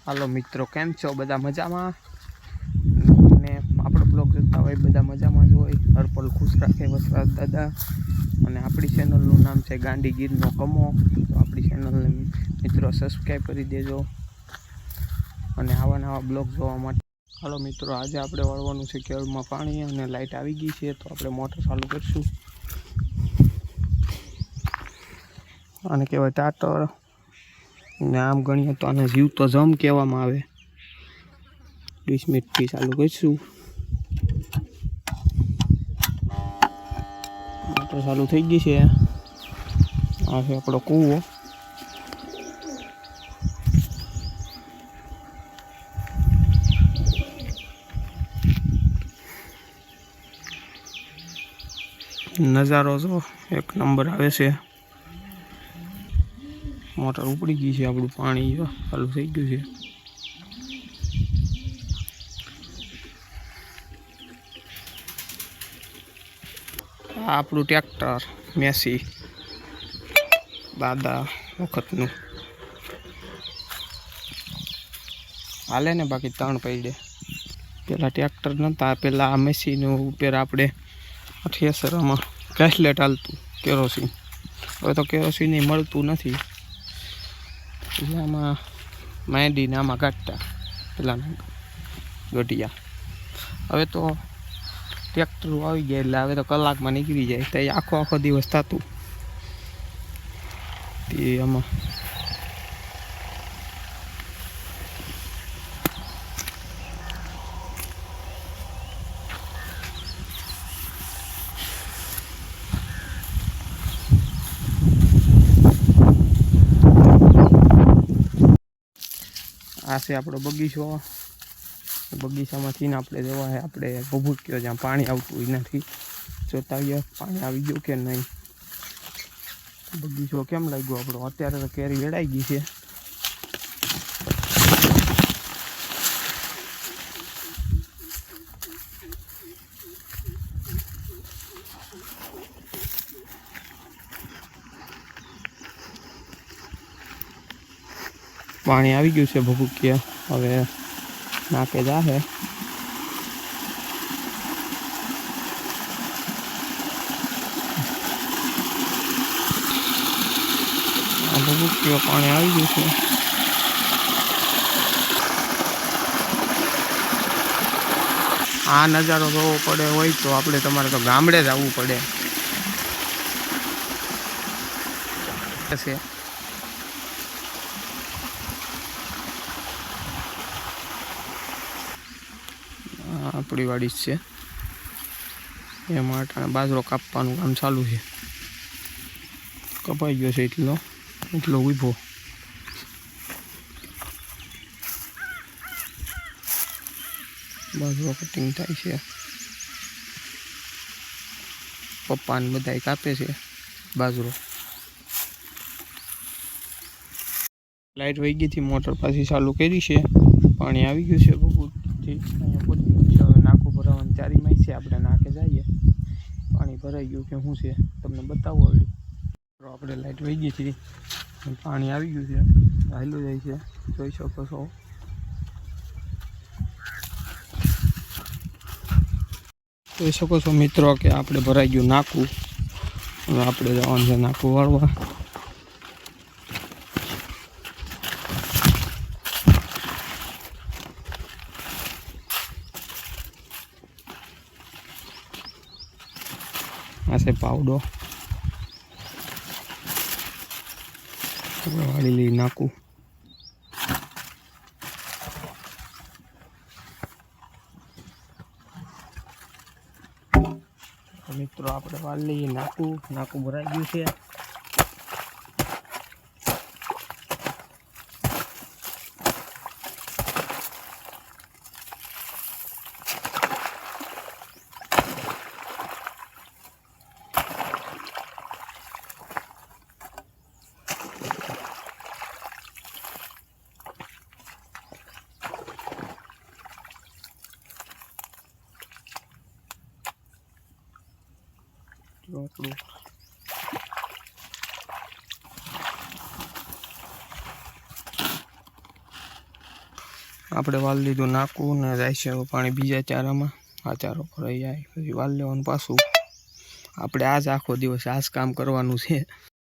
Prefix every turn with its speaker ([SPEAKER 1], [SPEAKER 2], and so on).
[SPEAKER 1] હાલો મિત્રો, કેમ છો? બધા મજામાં? અને આપણો બ્લોગ જોતા હોય બધા મજામાં જ હોય. હરપલ ખુશ રાખે વસરાજ દાદા. અને આપણી ચેનલનું નામ છે ગાંડીગીરનો કમો. તો આપણી ચેનલને મિત્રો સબસ્ક્રાઈબ કરી દેજો અને આવા નવા બ્લોગ જોવા માટે. હાલો મિત્રો, આજે આપણે વાળવાનું છે કેળમાં પાણી અને લાઇટ આવી ગઈ છે, તો આપણે મોટર ચાલુ કરીશું. આને કહેવાય ટાટર. ને આમ ગણીએ તો આને જીવ તો જમ કહેવામાં આવે. 20 મિનિટથી ચાલુ કરીશું. મોટર ચાલુ થઈ ગઈ છે. આ છે આપણો કૂવો. નજારો જો એક નંબર આવે છે. મોટર ઉપડી ગઈ છે, આપણું પાણી ચાલુ થઈ ગયું છે. આ આપણું ટ્રેક્ટર મેસી દાદા વખતનું હાલે ને, બાકી 3 પૈડે. પેલા ટ્રેક્ટર નહોતા, પેલા આ મેસીનું ઉપર આપણે અઠિયાસરામાં ગેસલેટ હાલતું કેરોસીન. હવે તો કેરોસીન મળતું નથી. એટલે આમાં માંડીને આમાં કાઢતા પેલાના ગઢિયા. હવે તો ટ્રેક્ટર આવી ગયા એટલે હવે તો કલાકમાં નીકળી જાય. તો આખો દિવસ થતું તે આમાં. આ છે આપણો બગીચો. બગીચામાંથી આપણે જવા આપણે ભભૂક્યો જ્યાં પાણી આવતું એનાથી જોતા આવીએ પાણી આવી ગયું કે નહીં. બગીચો કેમ લાગ્યો આપણો? અત્યારે તો કેરી વેડાઈ ગઈ છે. પાણી આવી ગયું છે ભભૂક્યા. હવે નાકે જાહે. ભભૂક્યો પાણી આવી ગયું છે. આ નજારો જોવો પડે હોય તો આપણે તમારે તો ગામડે જ આવવું પડે છે. આપણી વાડી જ છે. એમાં બાજરો કાપવાનું કામ ચાલુ છે. કપાઈ ગયો છે એટલો ઊભો. બાજરો કટિંગ થાય છે. પપ્પાને બધાય કાપે છે બાજરો. લાઇટ વહી ગઈ હતી, મોટર પાછી ચાલુ કરી છે. પાણી આવી ગયું છે બહુથી. અહીંયા પહોંચી ગયું છે. હવે નાખું ભરાવાની ચારીમાં છે. આપણે નાકે જઈએ. પાણી ભરાઈ ગયું કે શું છે તમને બતાવો. હવે આપણે લાઇટ વહી ગઈ હતી, પાણી આવી ગયું છે. હાલ્યું જાય છે, જોઈ શકો છો. જોઈ શકો છો મિત્રો કે આપણે ભરાઈ ગયું નાકું. હવે આપણે જવાનું છે નાકું વાળવા. આ છે પાવડો. વાળી લઈ નાખું. મિત્રો આપણે વાળી લઈએ નાકું ભરાઈ ગયું છે. આપણું આપણે વાલ લીધું નાખવું ને રહેશે પાણી બીજા ચારામાં. આ ચારો ભરાઈ જાય પછી વાલ લેવાનું પાછું. આપણે આજ આખો દિવસ આજ કામ કરવાનું છે.